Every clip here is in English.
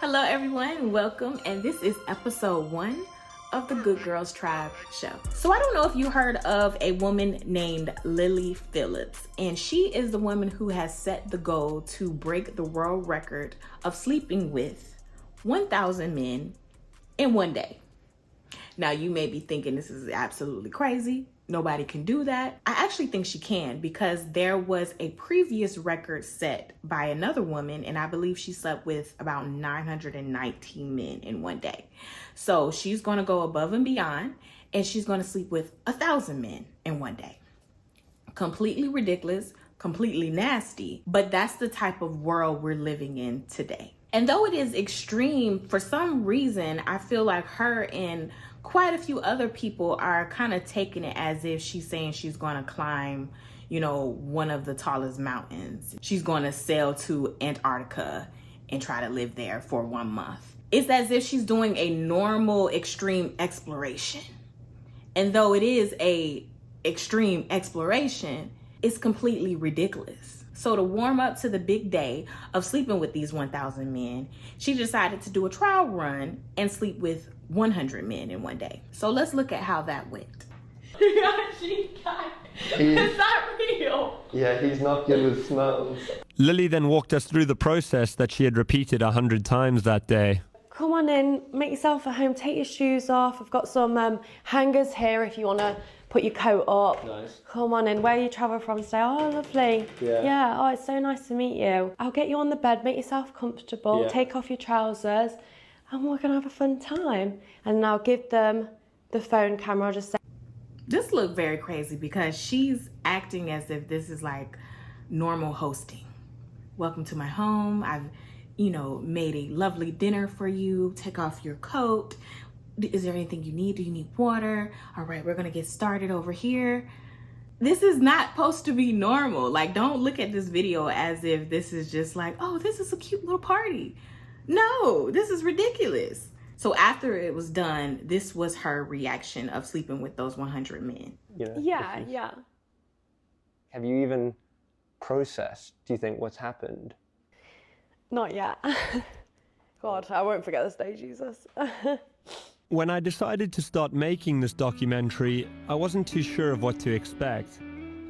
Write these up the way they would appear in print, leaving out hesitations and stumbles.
Hello everyone, welcome, and this is episode 1 of the Good Girls Tribe show. So I don't know if you heard of a woman named Lily Phillips, and she is the woman who has set the goal to break the world record of sleeping with 1,000 men in one day. Now you may be thinking this is absolutely crazy. Nobody can do that. I actually think she can because there was a previous record set by another woman, and I believe she slept with about 919 men in one day. So she's going to go above and beyond, and she's going to sleep with 1,000 men in one day. Completely ridiculous, completely nasty, but that's the type of world we're living in today. And though it is extreme, for some reason, I feel like her and quite a few other people are kind of taking it as if she's saying she's going to climb, one of the tallest mountains. She's going to sail to Antarctica and try to live there for 1 month. It's as if she's doing a normal extreme exploration. And though it is a extreme exploration, it's completely ridiculous. So to warm up to the big day of sleeping with these 1,000 men, she decided to do a trial run and sleep with 100 men in one day. So let's look at how that went. It's not real. Yeah, he's not good with smells. Lily then walked us through the process that she had repeated 100 times that day. Come on in, make yourself at home, take your shoes off. I've got some hangers here if you want to put your coat up. Nice. Come on in, where you travel from today? Oh, lovely. Yeah. Oh, it's so nice to meet you. I'll get you on the bed, make yourself comfortable, take off your trousers, and we're going to have a fun time. And I'll give them the phone camera, I'll just say. This looked very crazy because she's acting as if this is like normal hosting. Welcome to my home. I've made a lovely dinner for you. Take off your coat. Is there anything you need? Do you need water? All right, we're gonna get started over here. This is not supposed to be normal. Like, don't look at this video as if this is just like, oh, this is a cute little party. No, this is ridiculous. So after it was done, this was her reaction of sleeping with those 100 men. Yeah. Have you even processed, do you think, what's happened? Not yet. God, I won't forget this day, Jesus. When I decided to start making this documentary, I wasn't too sure of what to expect.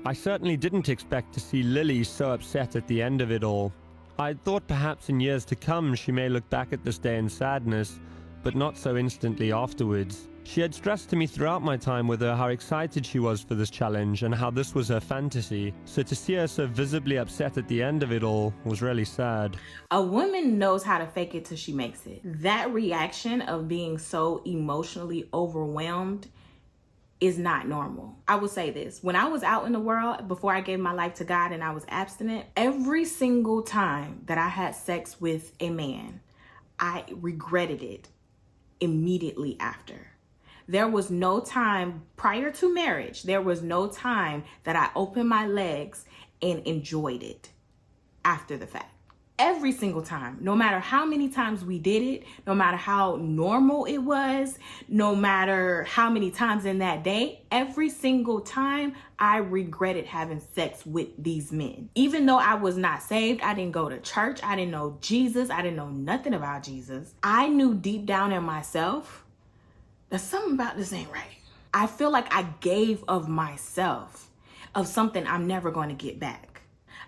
I certainly didn't expect to see Lily so upset at the end of it all. I thought perhaps in years to come she may look back at this day in sadness, but not so instantly afterwards. She had stressed to me throughout my time with her how excited she was for this challenge and how this was her fantasy. So to see her so visibly upset at the end of it all was really sad. A woman knows how to fake it till she makes it. That reaction of being so emotionally overwhelmed is not normal. I will say this, when I was out in the world, before I gave my life to God and I was abstinent, every single time that I had sex with a man, I regretted it immediately after. There was no time prior to marriage, there was no time that I opened my legs and enjoyed it after the fact. Every single time, no matter how many times we did it, no matter how normal it was, no matter how many times in that day, every single time I regretted having sex with these men. Even though I was not saved, I didn't go to church, I didn't know Jesus, I didn't know nothing about Jesus. I knew deep down in myself that something about this ain't right. I feel like I gave of myself, of something I'm never going to get back.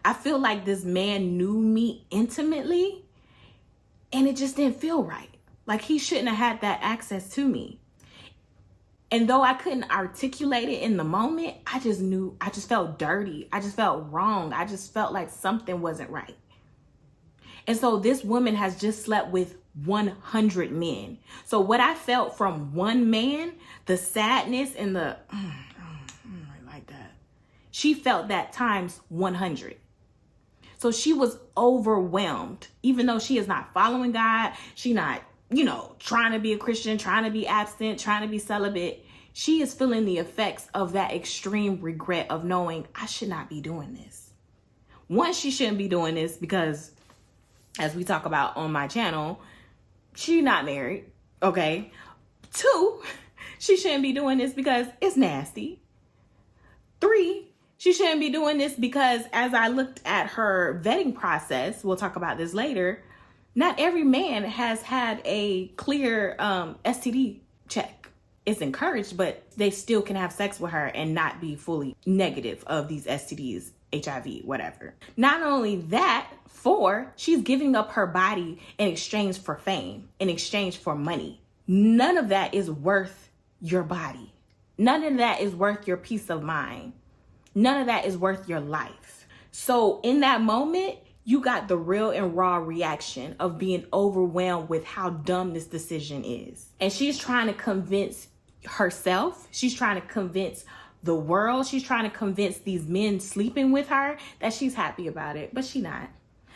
I feel like this man knew me intimately and it just didn't feel right. Like he shouldn't have had that access to me. And though I couldn't articulate it in the moment, I just felt dirty. I just felt wrong. I just felt like something wasn't right. And so this woman has just slept with 100 men. So what I felt from one man, the sadness and the, like that, she felt that times 100. So she was overwhelmed, even though she is not following God. She not, trying to be a Christian, trying to be abstinent, trying to be celibate. She is feeling the effects of that extreme regret of knowing I should not be doing this. One, she shouldn't be doing this because, as we talk about on my channel, she's not married, okay? 2, she shouldn't be doing this because it's nasty. 3, she shouldn't be doing this because as I looked at her vetting process, we'll talk about this later, Not every man has had a clear STD check. It's encouraged, but they still can have sex with her and not be fully negative of these STDs, HIV, whatever. Not only that, 4, she's giving up her body in exchange for fame, in exchange for money. None of that is worth your body. None of that is worth your peace of mind. None of that is worth your life. So in that moment, you got the real and raw reaction of being overwhelmed with how dumb this decision is. And she's trying to convince herself, she's trying to convince the world, she's trying to convince these men sleeping with her that she's happy about it, but she not.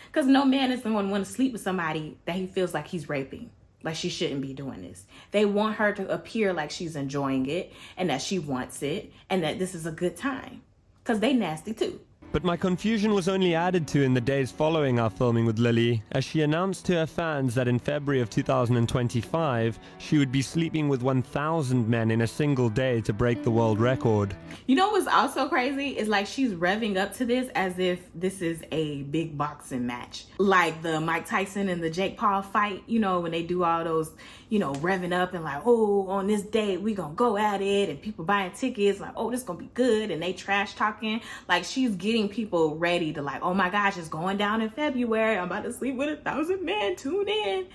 Because no man is going to want to sleep with somebody that he feels like he's raping. Like she shouldn't be doing this. They want her to appear like she's enjoying it and that she wants it and that this is a good time. Because they nasty too. But my confusion was only added to in the days following our filming with Lily, as she announced to her fans that in February of 2025, she would be sleeping with 1,000 men in a single day to break the world record. You know what's also crazy is like she's revving up to this as if this is a big boxing match. Like the Mike Tyson and the Jake Paul fight, you know, when they do all those, you know, revving up and like, oh, on this day we gonna go at it, and people buying tickets like, oh, this gonna be good, and they trash talking. Like she's getting people ready to like, oh my gosh, it's going down in February. I'm about to sleep with 1,000 men. Tune in.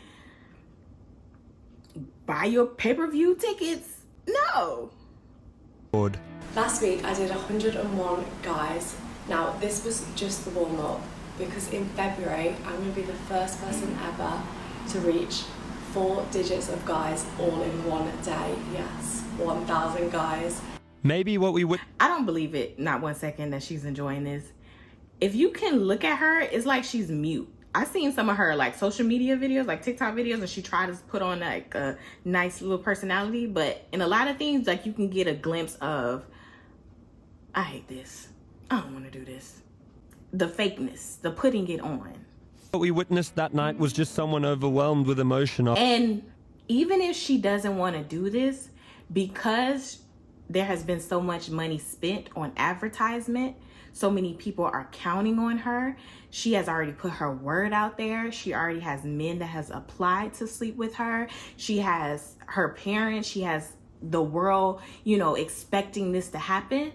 Buy your pay-per-view tickets. No. Last week I did 101 guys. Now this was just the warm-up because in February I'm going to be the first person ever to reach 4 digits of guys all in one day. Yes, 1,000 guys. Maybe what we would... I don't believe it, not one second, that she's enjoying this. If you can look at her, it's like she's mute. I've seen some of her like social media videos, like TikTok videos, and she tried to put on like a nice little personality. But in a lot of things, like you can get a glimpse of, I hate this. I don't want to do this. The fakeness, the putting it on. What we witnessed that night was just someone overwhelmed with emotion. And even if she doesn't want to do this, because there has been so much money spent on advertisement, so many people are counting on her. She has already put her word out there. She already has men that has applied to sleep with her. She has her parents. She has the world, you know, expecting this to happen.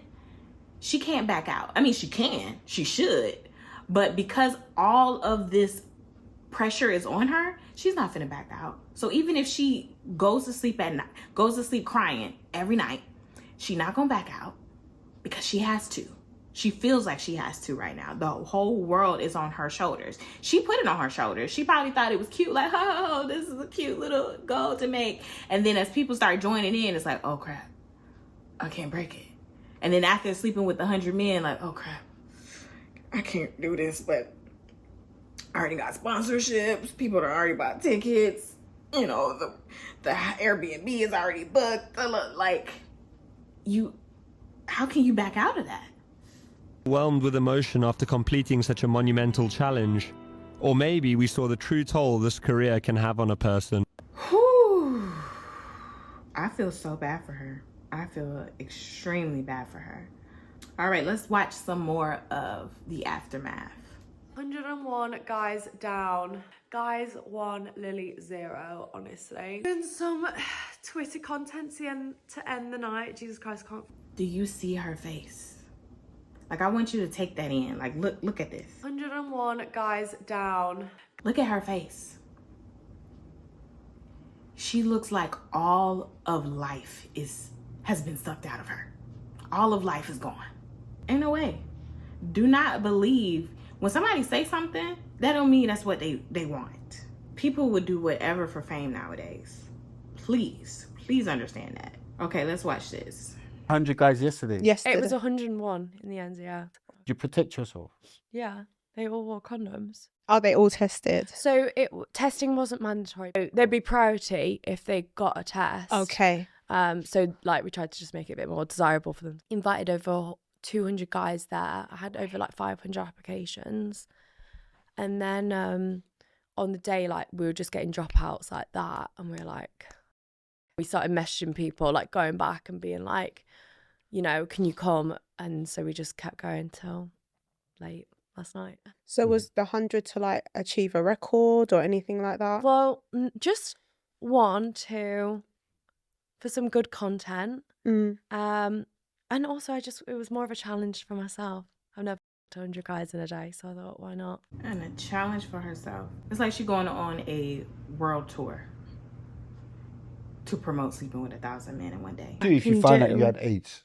She can't back out. I mean, she can. She should. But because all of this pressure is on her, she's not finna back out. So even if she goes to sleep at night, goes to sleep crying every night, she not gonna back out because she has to. She feels like she has to right now. The whole world is on her shoulders. She put it on her shoulders. She probably thought it was cute, like, oh, this is a cute little goal to make. And then as people start joining in, it's like, oh crap, I can't break it. And then after sleeping with 100 men, like, oh crap, I can't do this, but I already got sponsorships. People are already bought tickets. You know, the Airbnb is already booked. Like, how can you back out of that? Overwhelmed with emotion after completing such a monumental challenge. Or maybe we saw the true toll this career can have on a person. Whew. I feel so bad for her. I feel extremely bad for her. All right, let's watch some more of the aftermath. 101 guys down. Guys 1, Lily 0, honestly. Doing some Twitter content to end the night. Jesus Christ, can't. Do you see her face? Like, I want you to take that in. Like, look at this. 101 guys down. Look at her face. She looks like all of life has been sucked out of her. All of life is gone. Ain't no way. Do not believe when somebody say something, that don't mean that's what they want. People would do whatever for fame nowadays. Please understand that. Okay, let's watch this. 100 guys yesterday. It was 101 in the end, yeah. Did you protect yourself? Yeah, they all wore condoms. Are they all tested? So testing wasn't mandatory. So there'd be priority if they got a test. Okay. So like we tried to just make it a bit more desirable for them. Invited over 200 guys there. I had over like 500 applications. And then on the day, like we were just getting dropouts like that. And we started messaging people, like going back and being like, you know, can you come? And so we just kept going till late last night. So was the 100 to like achieve a record or anything like that? Well, just one to for some good content. And also it was more of a challenge for myself. I've never 100 guys in a day, so I thought, why not? And a challenge for herself. It's like she's going on a world tour to promote sleeping with 1,000 men in one day. Do if you can find out do. you had AIDS?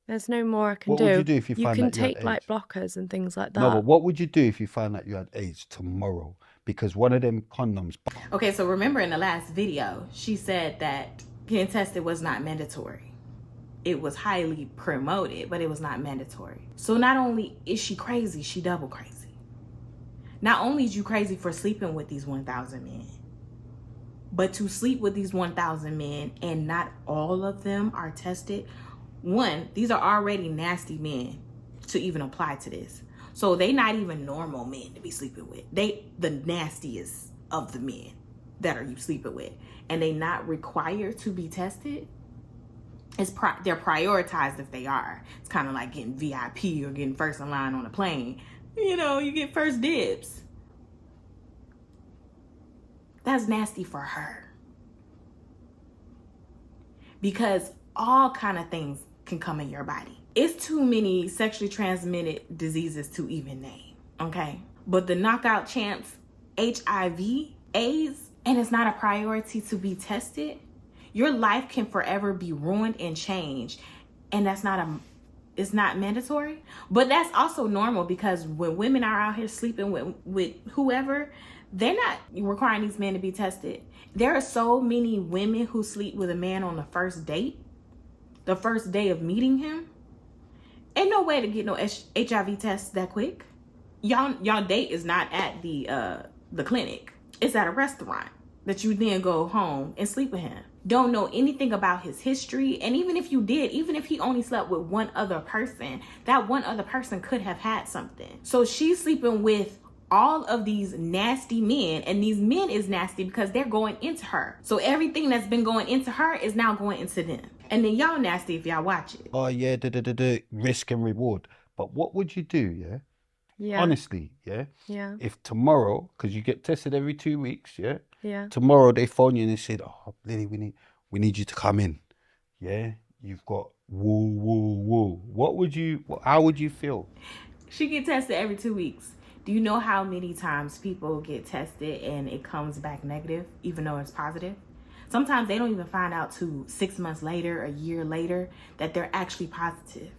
There's no more I can What do. would you do if you find can out you had take like AIDS? blockers and things like that. No, but what would you do if you found out you had AIDS tomorrow? Because one of them condoms. Okay, so remember in the last video, she said that getting tested was not mandatory. It was highly promoted, but it was not mandatory. So not only is she crazy, she double crazy. Not only is you crazy for sleeping with these 1,000 men, but to sleep with these 1,000 men and not all of them are tested. One, these are already nasty men to even apply to this. So they not even normal men to be sleeping with. They the nastiest of the men that are you sleeping with. And they not required to be tested. They're prioritized if they are. It's kind of like getting VIP or getting first in line on a plane. You know, you get first dibs. That's nasty for her. Because all kind of things can come in your body. It's too many sexually transmitted diseases to even name, okay? But the knockout champs, HIV, AIDS, and it's not a priority to be tested, your life can forever be ruined and changed. And it's not mandatory. But that's also normal because when women are out here sleeping with whoever, they're not requiring these men to be tested. There are so many women who sleep with a man on the first date, the first day of meeting him. Ain't no way to get no HIV test that quick. Y'all date is not at the clinic. It's at a restaurant that you then go home and sleep with him. Don't know anything about his history. And even if you did, even if he only slept with one other person, that one other person could have had something. So she's sleeping with all of these nasty men, and these men is nasty because they're going into her. So everything that's been going into her is now going into them. And then y'all nasty if y'all watch it. Oh yeah, risk and reward. But what would you do, yeah? Yeah. Honestly, yeah? Yeah. If tomorrow, because you get tested every 2 weeks, yeah? Yeah. Tomorrow they phone you and they said, oh, Lily, we need you to come in. Yeah? You've got woo. How would you feel? She get tested every 2 weeks. Do you know how many times people get tested and it comes back negative, even though it's positive? Sometimes they don't even find out till 6 months later, a year later, that they're actually positive.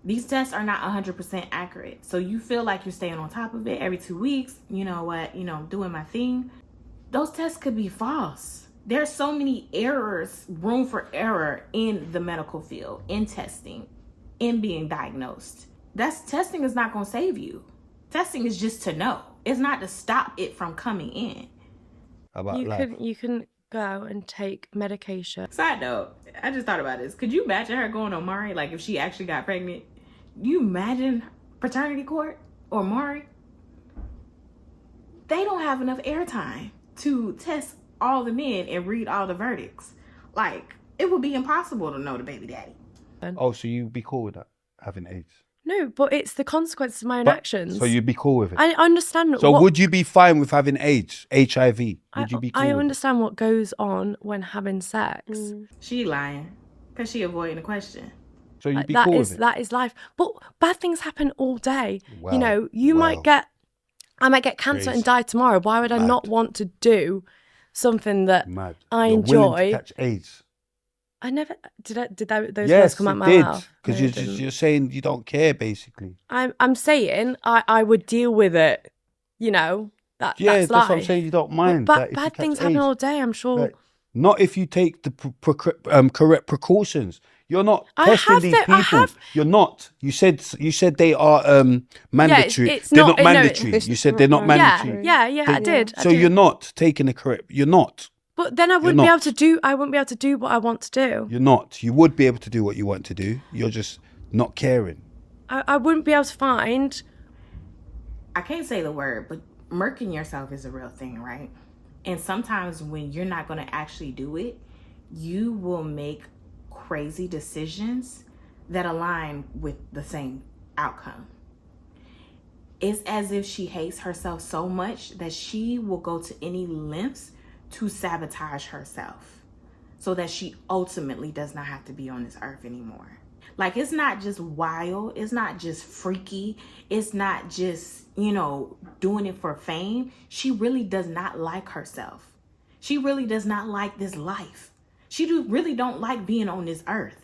These tests are not 100% accurate. So you feel like you're staying on top of it every 2 weeks. You know what? I'm doing my thing. Those tests could be false. There's so many errors, room for error in the medical field, in testing, in being diagnosed. Testing is not going to save you. Testing is just to know. It's not to stop it from coming in. How about life? You can go and take medication. Side note, I just thought about this. Could you imagine her going on Maury? Like if she actually got pregnant? You imagine paternity court or Maury? They don't have enough airtime to test all the men and read all the verdicts. Like, it would be impossible to know the baby daddy. Oh, so you'd be cool with that, having AIDS? No, but it's the consequences of my own actions. So you'd be cool with it? I understand. So would you be fine with having AIDS, HIV? Would you be cool I with understand what goes on when having sex. She lying because she avoiding the question. it? So you'd be That cool is with it? that is life. But bad things happen all day. Wow. You know, I might get cancer and Crazy. die tomorrow. Why would I Mad. not want to do something that Mad. I You're willing enjoy? to catch AIDS? I never did. Those Yes, words come out it my did. mouth? Because No, it didn't. you're saying you don't care, basically. I'm saying I would deal with it. You know that's That's life. what I'm saying. You don't mind. But that if you bad catch things happen AIDS. all day. I'm sure. Like, not if you take the correct precautions. You're not I testing have these to- people. I have- You're not. You said they are mandatory. it's they're not- not no, mandatory. it's- you said they're not Yeah, mandatory. Yeah. I did. I So did. you're not taking the correct. You're not. But then I wouldn't be not. able to do. I wouldn't be able to do what I want to do. You're not. You would be able to do what you want to do. You're just not caring. I wouldn't be able to find. I can't say the word, but murking yourself is a real thing, right? And sometimes when you're not going to actually do it, you will make crazy decisions that align with the same outcome. It's as if she hates herself so much that she will go to any lengths to sabotage herself so that she ultimately does not have to be on this earth anymore. Like, it's not just wild. It's not just freaky. It's not just, doing it for fame. She really does not like herself. She really does not like this life. She really don't like being on this earth.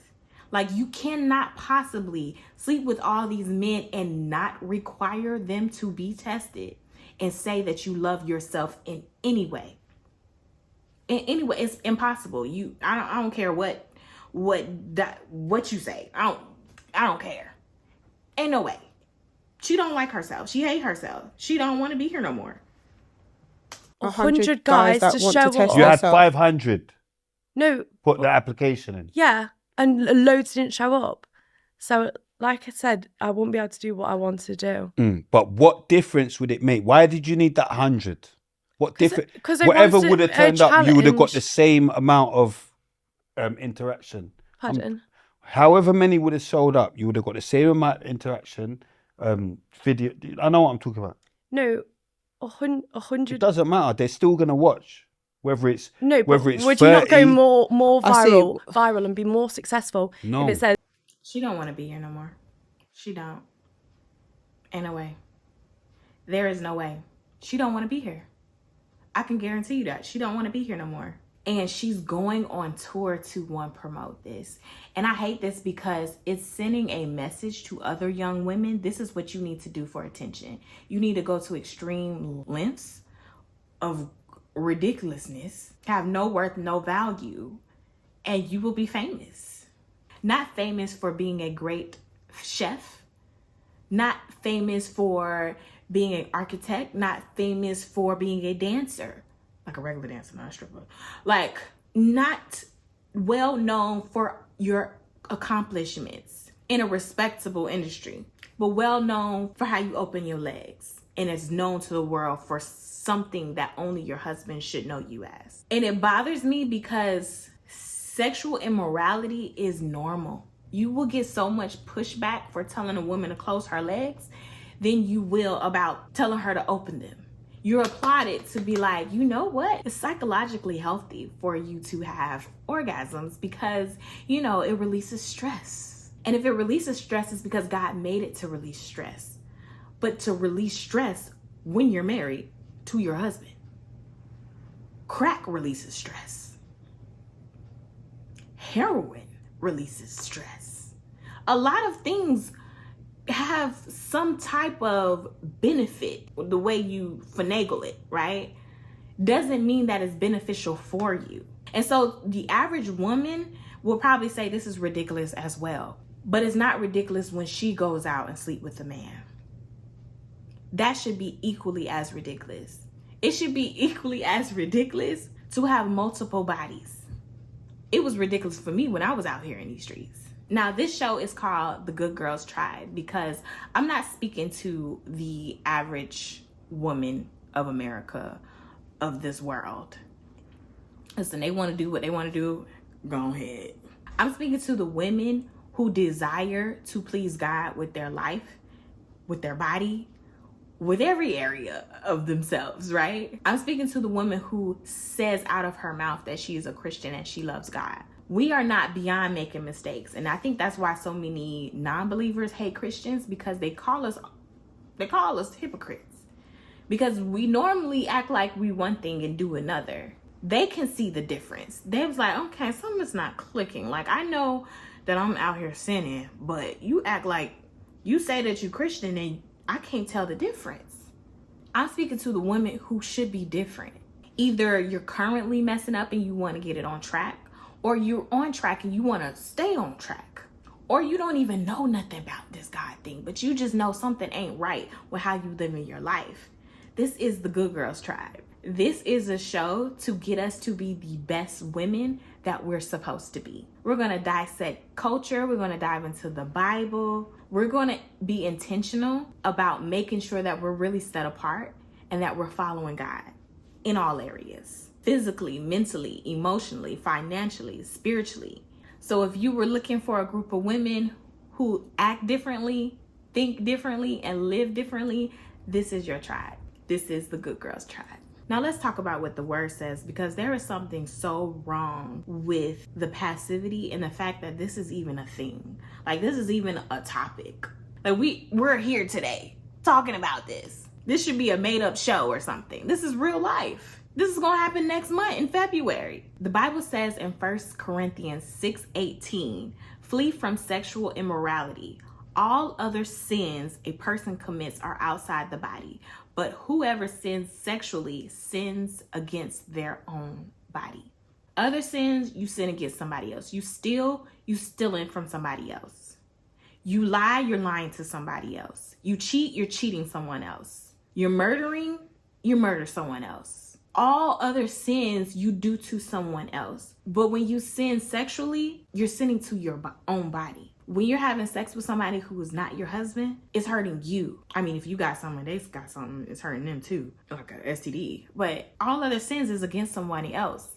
Like, you cannot possibly sleep with all these men and not require them to be tested and say that you love yourself in any way. In any way, it's impossible. I don't care what you say. I don't care. Ain't no way. She don't like herself. She hate herself. She don't want to be here no more. 100 guys that to want show to test up. You had yourself. 500 No, put the application in. yeah, and loads didn't show up. So, like I said, I wouldn't be able to do what I want to do. But what difference would it make? Why did you need that 100? What difference? 'cause I Whatever wanted would have a turned up, you would have got challenge. the same amount of interaction. Pardon? However many would have showed up, you would have got the same amount of interaction. Video. I know what I'm talking about. No, It 100. doesn't matter. They're still gonna watch. Whether it's No, but whether it's would you not go 30 more I see. viral and be more successful No. if it says She don't want to be here no more. She don't. Ain't no way. There is no way. She don't want to be here. I can guarantee you that. She don't want to be here no more. And she's going on tour to promote this. And I hate this because it's sending a message to other young women. This is what you need to do for attention. You need to go to extreme lengths of ridiculousness, have no worth, no value, and you will be famous. Not famous for being a great chef, not famous for being an architect, not famous for being a dancer, like a regular dancer, not a stripper. Like, not well known for your accomplishments in a respectable industry, but well known for how you open your legs. And it's known to the world for something that only your husband should know you as. And it bothers me because sexual immorality is normal. You will get so much pushback for telling a woman to close her legs than you will about telling her to open them. You're applauded to be like, you know what? It's psychologically healthy for you to have orgasms because, it releases stress. And if it releases stress, it's because God made it to release stress. But to release stress when you're married to your husband. Crack releases stress. Heroin releases stress. A lot of things have some type of benefit the way you finagle it, right? Doesn't mean that it's beneficial for you. And so the average woman will probably say this is ridiculous as well. But it's not ridiculous when she goes out and sleep with a man. That should be equally as ridiculous. It should be equally as ridiculous to have multiple bodies. It was ridiculous for me when I was out here in these streets. Now, this show is called The Good Girls Tribe because I'm not speaking to the average woman of America, of this world. Listen, they want to do what they want to do, go ahead. I'm speaking to the women who desire to please God with their life, with their body, with every area of themselves, right? I'm speaking to the woman who says out of her mouth that she is a Christian and she loves God. We are not beyond making mistakes. And I think that's why so many non-believers hate Christians, because they call us hypocrites. Because we normally act like we one thing and do another. They can see the difference. They was like, okay, something's not clicking. Like, I know that I'm out here sinning, but you act like you say that you're Christian and I can't tell the difference. I'm speaking to the women who should be different. Either you're currently messing up and you want to get it on track, or you're on track and you want to stay on track, or you don't even know nothing about this God thing, but you just know something ain't right with how you live in your life. This is the Good Girls Tribe. This is a show to get us to be the best women that we're supposed to be. We're going to dissect culture. We're going to dive into the Bible. We're going to be intentional about making sure that we're really set apart and that we're following God in all areas. Physically, mentally, emotionally, financially, spiritually. So if you were looking for a group of women who act differently, think differently, and live differently, this is your tribe. This is the good girls tribe. Now let's talk about what the word says, because there is something so wrong with the passivity and the fact that this is even a thing. Like, this is even a topic. Like, we're here today talking about this. This should be a made up show or something. This is real life. This is gonna happen next month in February. The Bible says in 1 Corinthians 6:18, flee from sexual immorality. All other sins a person commits are outside the body, but whoever sins sexually sins against their own body. Other sins, you sin against somebody else. You steal, you stealing from somebody else. You lie, you're lying to somebody else. You cheat, you're cheating someone else. You're murdering, you murder someone else. All other sins you do to someone else. But when you sin sexually, you're sinning to your own body. When you're having sex with somebody who is not your husband, it's hurting you. I mean, if you got something, they got something, it's hurting them too, like a STD. But all other sins is against somebody else.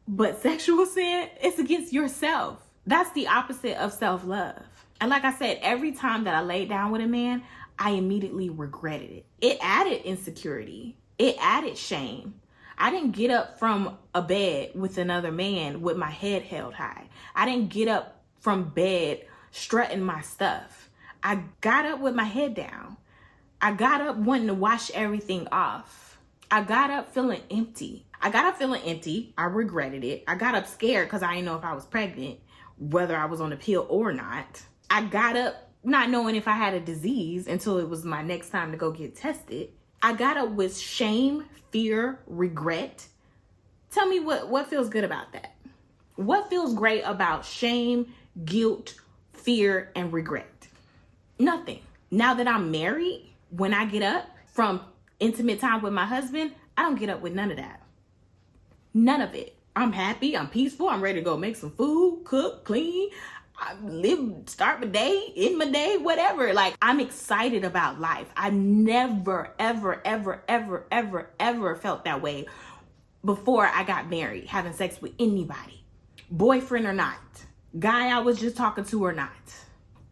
But sexual sin, it's against yourself. That's the opposite of self-love. And like I said, every time that I laid down with a man, I immediately regretted it. It added insecurity. It added shame. I didn't get up from a bed with another man with my head held high. I didn't get up from bed strutting my stuff. I got up with my head down. I got up wanting to wash everything off. I got up feeling empty. I regretted it. I got up scared because I didn't know if I was pregnant, whether I was on a pill or not. I got up not knowing if I had a disease until it was my next time to go get tested. I got up with shame, fear, regret. Tell me what feels good about that? What feels great about shame, guilt, fear, and regret? Nothing. Now that I'm married, when I get up from intimate time with my husband, I don't get up with none of that. None of it. I'm happy, I'm peaceful, I'm ready to go make some food, cook, clean, start my day, end my day, whatever. Like, I'm excited about life. I never, ever, ever, ever, ever, ever felt that way before I got married, having sex with anybody, boyfriend or not, guy I was just talking to or not,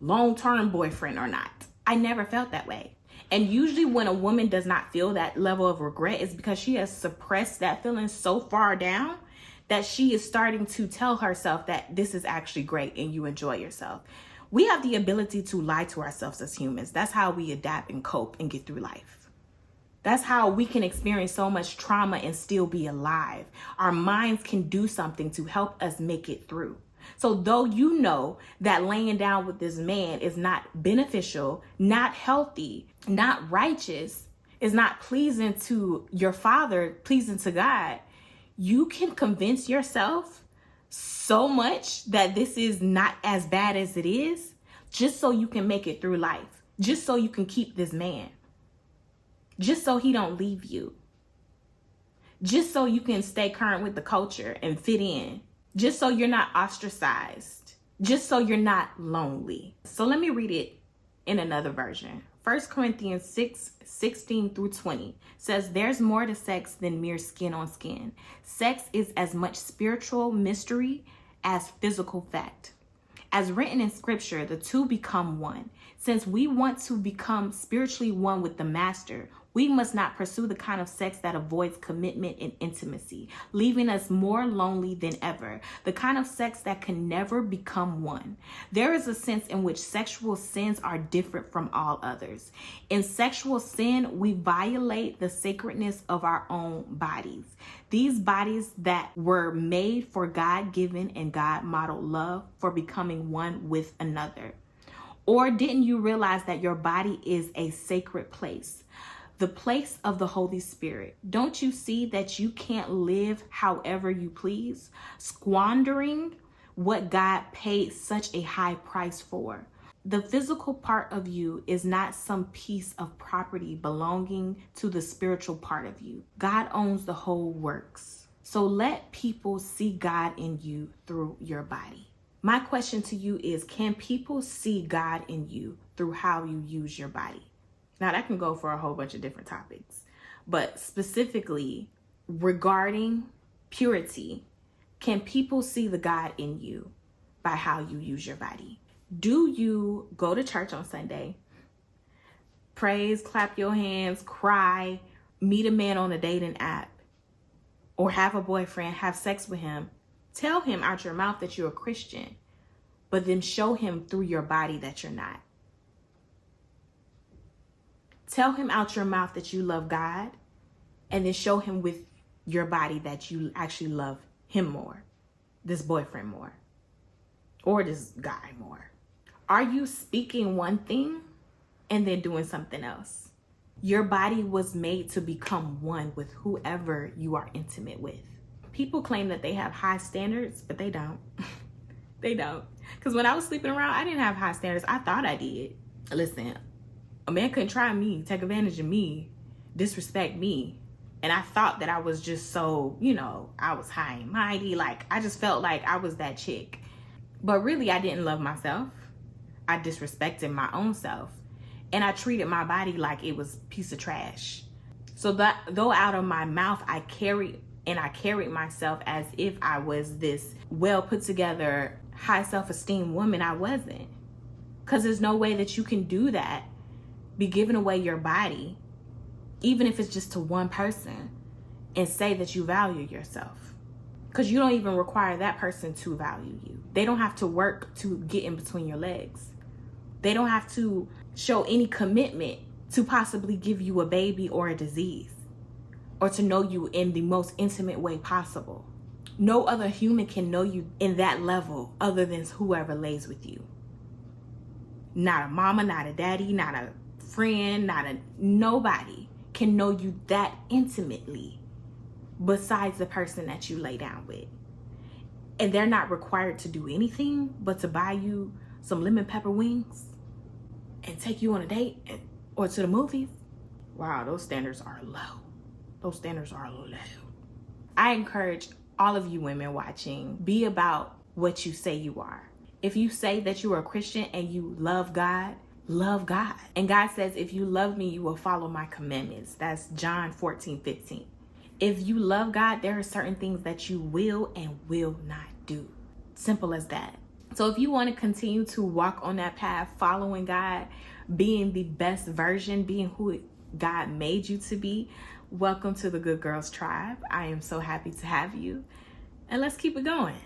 long-term boyfriend or not. I never felt that way. And usually when a woman does not feel that level of regret, it's because she has suppressed that feeling so far down that she is starting to tell herself that this is actually great and you enjoy yourself. We have the ability to lie to ourselves as humans. That's how we adapt and cope and get through life. That's how we can experience so much trauma and still be alive. Our minds can do something to help us make it through. So though you know that laying down with this man is not beneficial, not healthy, not righteous, is not pleasing to your Father, pleasing to God, you can convince yourself so much that this is not as bad as it is, just so you can make it through life, just so you can keep this man, just so he don't leave you, just so you can stay current with the culture and fit in, just so you're not ostracized, just so you're not lonely. So let me read it in another version. 1 Corinthians 6:16-20 says, there's more to sex than mere skin on skin. Sex is as much spiritual mystery as physical fact. As written in scripture, the two become one. Since we want to become spiritually one with the master, we must not pursue the kind of sex that avoids commitment and intimacy, leaving us more lonely than ever. The kind of sex that can never become one. There is a sense in which sexual sins are different from all others. In sexual sin, we violate the sacredness of our own bodies. These bodies that were made for God-given and God-modeled love for becoming one with another. Or didn't you realize that your body is a sacred place? The place of the Holy Spirit. Don't you see that you can't live however you please, squandering what God paid such a high price for? The physical part of you is not some piece of property belonging to the spiritual part of you. God owns the whole works. So let people see God in you through your body. My question to you is, can people see God in you through how you use your body? Now that can go for a whole bunch of different topics, but specifically regarding purity, can people see the God in you by how you use your body? Do you go to church on Sunday? praise, clap your hands, cry, meet a man on a dating app, or have a boyfriend, have sex with him, tell him out your mouth that you're a Christian, but then show him through your body that you're not. Tell him out your mouth that you love God, and then show him with your body that you actually love him more, this boyfriend more, or this guy more. Are you speaking one thing and then doing something else? Your body was made to become one with whoever you are intimate with. People claim that they have high standards, but they don't. They don't. Because when I was sleeping around, I didn't have high standards. I thought I did. Listen, a man couldn't try me, take advantage of me, disrespect me. And I thought that I was just so, I was high and mighty. Like, I just felt like I was that chick. But really, I didn't love myself. I disrespected my own self. And I treated my body like it was a piece of trash. So that though out of my mouth, I carried myself as if I was this well put together, high self-esteem woman, I wasn't. Because there's no way that you can do that, be giving away your body, even if it's just to one person, and say that you value yourself. Because you don't even require that person to value you. They don't have to work to get in between your legs. They don't have to show any commitment to possibly give you a baby or a disease, or to know you in the most intimate way possible. No other human can know you in that level other than whoever lays with you. Not a mama, not a daddy, not a friend, nobody can know you that intimately besides the person that you lay down with. And they're not required to do anything but to buy you some lemon pepper wings and take you on a date or to the movies. Wow, those standards are low. Those standards are low. I encourage all of you women watching, be about what you say you are. If you say that you are a Christian and you love God, love God. And God says, if you love me, you will follow my commandments. That's John 14:15. If you love God, there are certain things that you will and will not do. Simple as that. So if you want to continue to walk on that path, following God, being the best version, being who God made you to be, welcome to the Good Girls Tribe. I am so happy to have you. And let's keep it going.